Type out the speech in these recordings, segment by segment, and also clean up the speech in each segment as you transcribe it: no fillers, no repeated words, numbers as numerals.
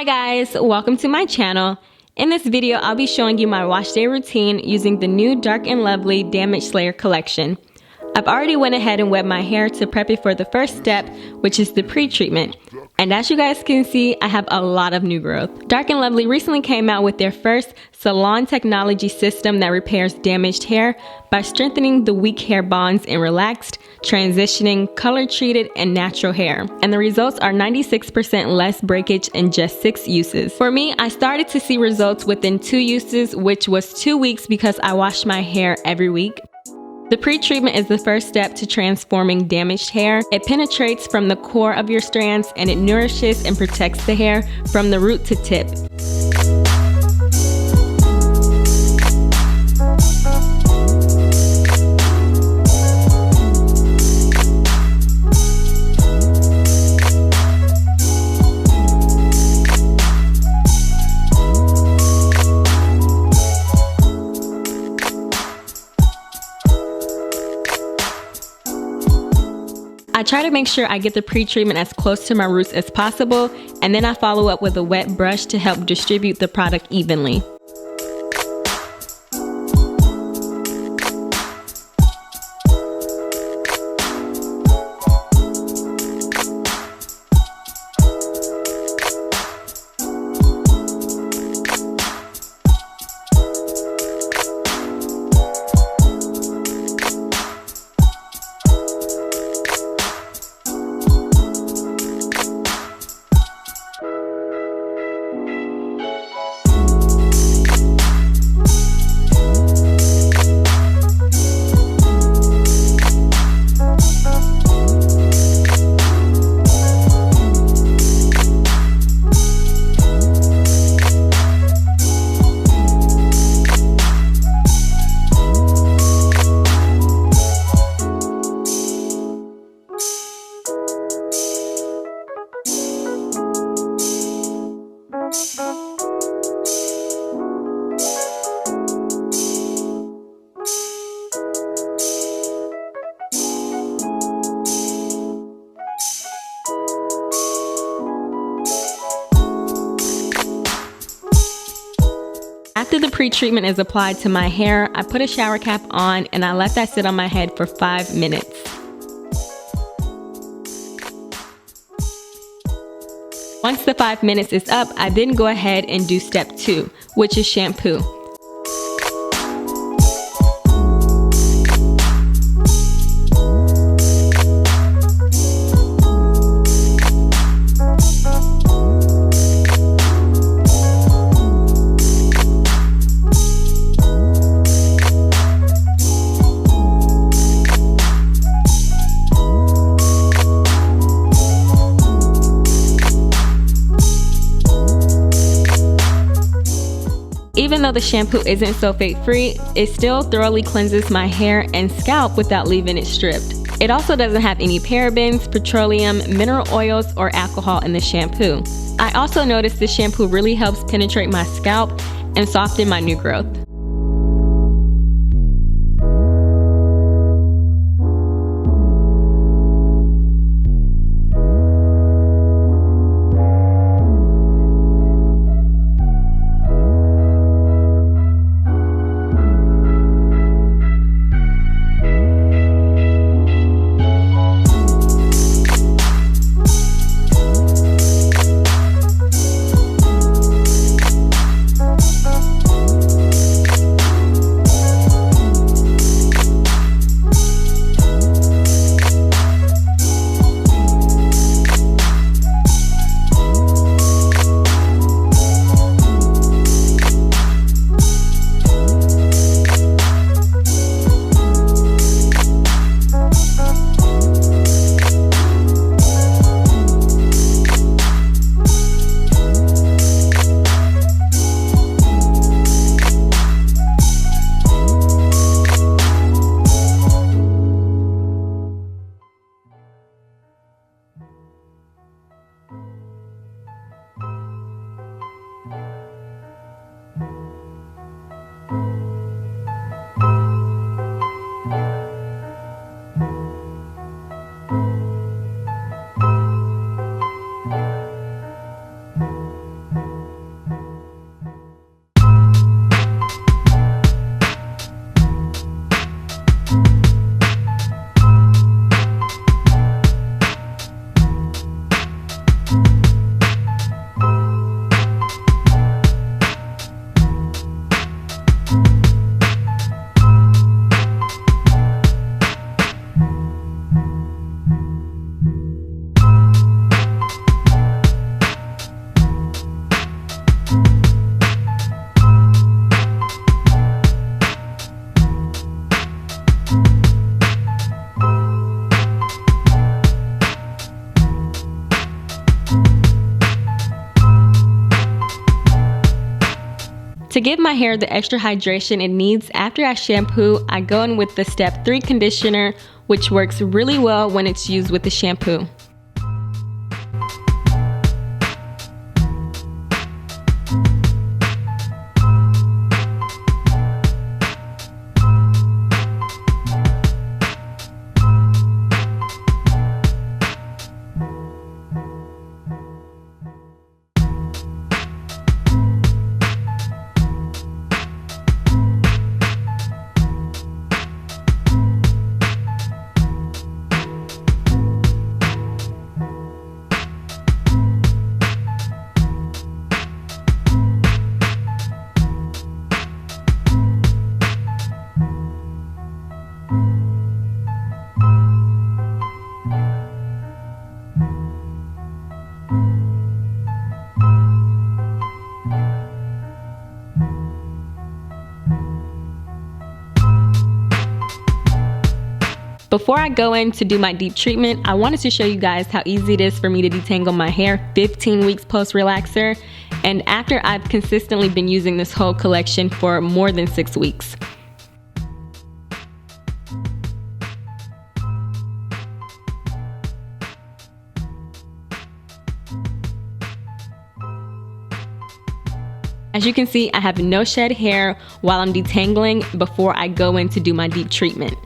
Hi guys, welcome to my channel. In this video, I'll be showing you my wash day routine using the new Dark and Lovely Damage Slayer collection. I've already went ahead and wet my hair to prep it for the first step, which is the pre-treatment. And as you guys can see, I have a lot of new growth. Dark and Lovely recently came out with their first salon technology system that repairs damaged hair by strengthening the weak hair bonds in relaxed, transitioning, color-treated, and natural hair. And the results are 96% less breakage in just 6 uses. For me, I started to see results within 2 uses, which was 2 weeks because I washed my hair every week. The pre-treatment is the first step to transforming damaged hair. It penetrates from the core of your strands and it nourishes and protects the hair from the root to tip. I try to make sure I get the pre-treatment as close to my roots as possible, and then I follow up with a wet brush to help distribute the product evenly. After the pre-treatment is applied to my hair, I put a shower cap on and I let that sit on my head for 5 minutes. Once the 5 minutes is up, I then go ahead and do step 2, which is shampoo. Even though the shampoo isn't sulfate-free, it still thoroughly cleanses my hair and scalp without leaving it stripped. It also doesn't have any parabens, petroleum, mineral oils, or alcohol in the shampoo. I also noticed this shampoo really helps penetrate my scalp and soften my new growth. To give my hair the extra hydration it needs after I shampoo, I go in with the step 3 conditioner, which works really well when it's used with the shampoo. Before I go in to do my deep treatment, I wanted to show you guys how easy it is for me to detangle my hair 15 weeks post relaxer, and after I've consistently been using this whole collection for more than 6 weeks. As you can see, I have no shed hair while I'm detangling before I go in to do my deep treatment.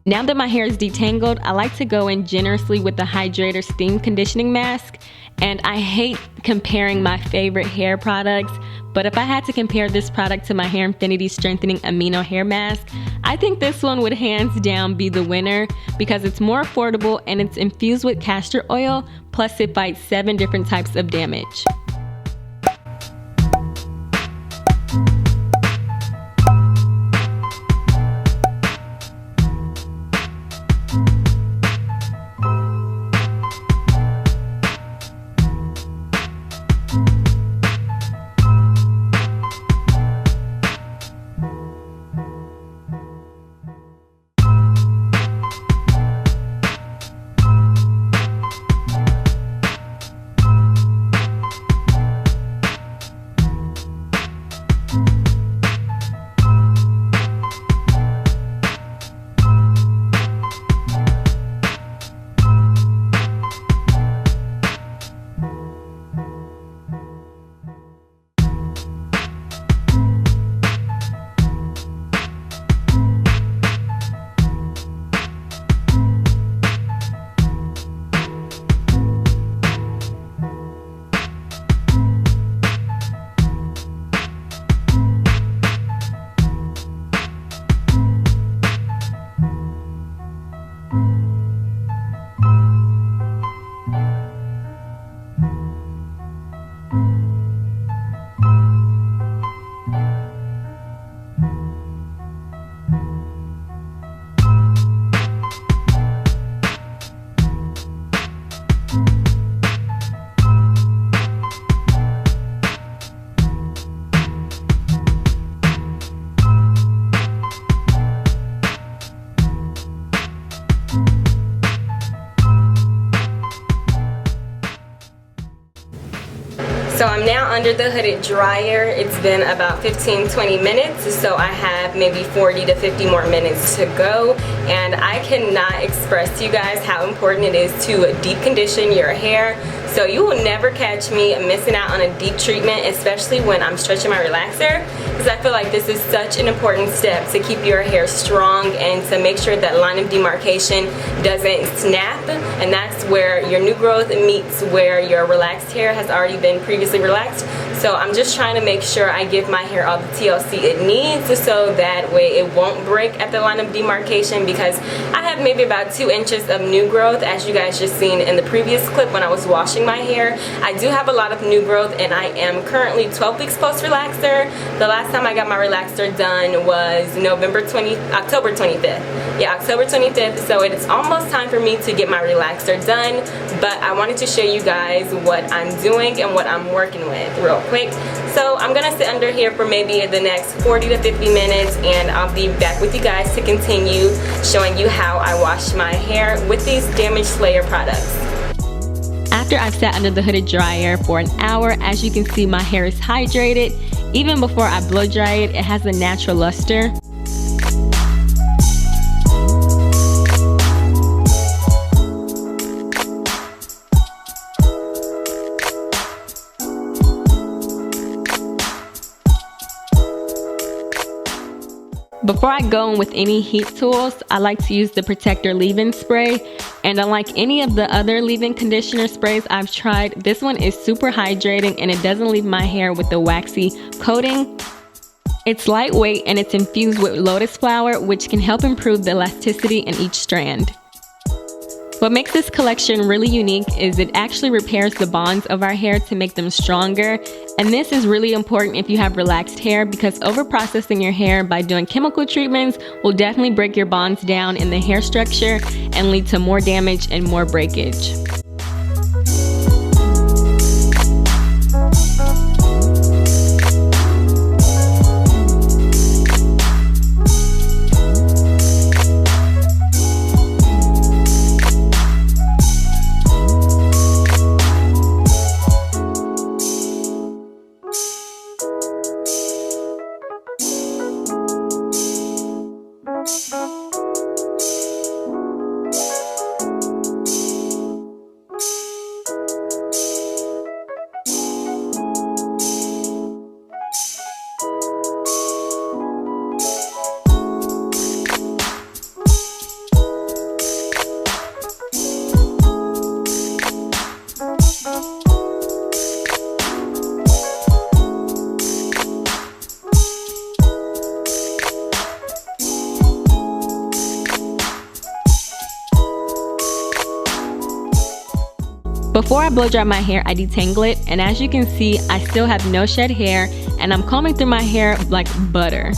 Now that my hair is detangled, I like to go in generously with the Hydrator Steam Conditioning Mask. And I hate comparing my favorite hair products, but if I had to compare this product to my Hair Infinity Strengthening Amino Hair Mask, I think this one would hands down be the winner because it's more affordable and it's infused with castor oil, plus it fights 7 different types of damage. So I'm now under the hooded dryer. It's been about 15-20 minutes, so I have maybe 40 to 50 more minutes to go. And I cannot express to you guys how important it is to deep condition your hair. So you will never catch me missing out on a deep treatment, especially when I'm stretching my relaxer, because I feel like this is such an important step to keep your hair strong and to make sure that line of demarcation doesn't snap, and that's where your new growth meets where your relaxed hair has already been previously relaxed. So I'm just trying to make sure I give my hair all the TLC it needs, so that way it won't break at the line of demarcation, because I have maybe about 2 inches of new growth, as you guys just seen in the previous clip when I was washing my hair. I do have a lot of new growth, and I am currently 12 weeks post relaxer. The last time I got my relaxer done was October 25th. Yeah, October 25th, so it's almost time for me to get my relaxer done, but I wanted to show you guys what I'm doing and what I'm working with real quick. So I'm gonna sit under here for maybe the next 40 to 50 minutes, and I'll be back with you guys to continue showing you how I wash my hair with these Damage Slayer products. After I've sat under the hooded dryer for an hour, as you can see, my hair is hydrated. Even before I blow dry it, it has a natural luster. Before I go in with any heat tools, I like to use the protector leave-in spray, and unlike any of the other leave-in conditioner sprays I've tried, this one is super hydrating and it doesn't leave my hair with a waxy coating. It's lightweight and it's infused with lotus flower, which can help improve the elasticity in each strand. What makes this collection really unique is it actually repairs the bonds of our hair to make them stronger, and this is really important if you have relaxed hair, because overprocessing your hair by doing chemical treatments will definitely break your bonds down in the hair structure and lead to more damage and more breakage. Before I blow dry my hair, I detangle it, and as you can see, I still have no shed hair, and I'm combing through my hair like butter.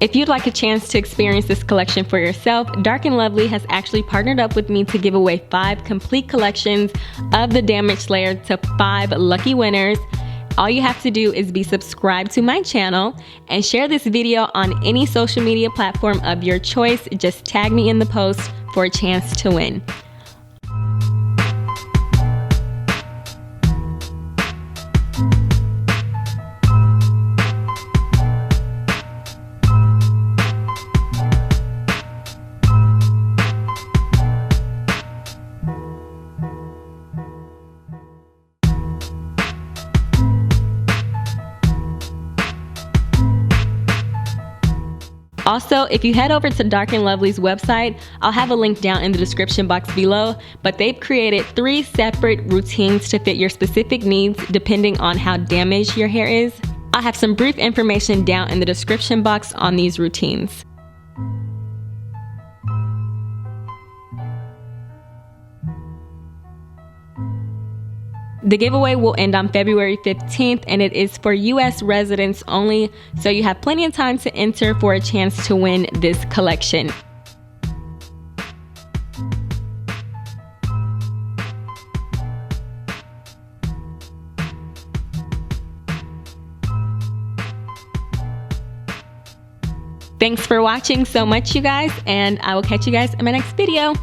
If you'd like a chance to experience this collection for yourself, Dark and Lovely has actually partnered up with me to give away 5 complete collections of the Damage Layer to 5 lucky winners. All you have to do is be subscribed to my channel and share this video on any social media platform of your choice. Just tag me in the post for a chance to win. Also, if you head over to Dark and Lovely's website, I'll have a link down in the description box below, but they've created 3 separate routines to fit your specific needs depending on how damaged your hair is. I'll have some brief information down in the description box on these routines. The giveaway will end on February 15th and it is for US residents only, so you have plenty of time to enter for a chance to win this collection. Thanks for watching so much, you guys, and I will catch you guys in my next video.